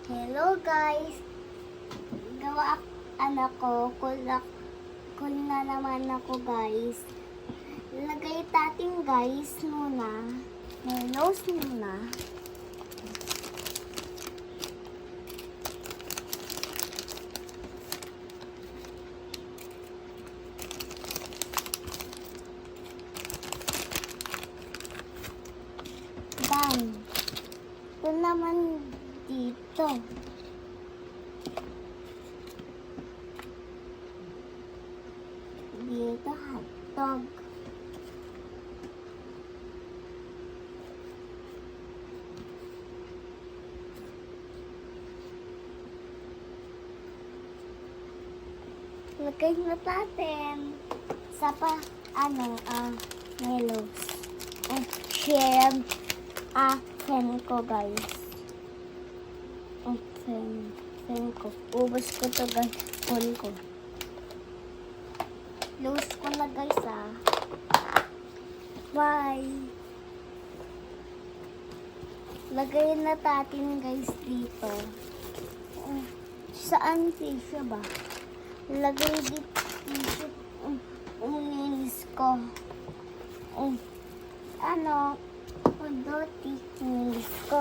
Hello guys! Gawa anak ko, kul na naman ako guys. Lagay natin guys muna. Nose muna. Done. Ito naman dito. Dito hotdog. Lagay na natin sa melos. Share ko guys. Fen ko. Ubus ko to guys. Full ko. Lose ko na guys Bye. Lagay na natin guys dito. Saan tissue ba? Lagay dito tissue. Uminis ko. Uminis ko.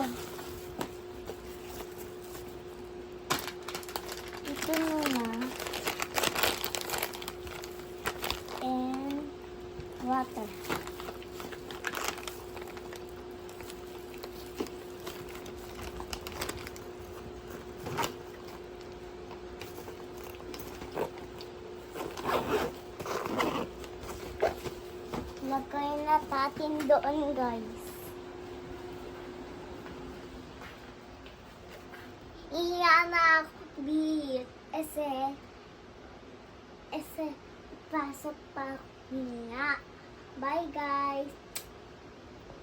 Ito muna. And water. Lagay na natin doon guys. Iyan na bit. Ese pasok pa niya. Bye guys.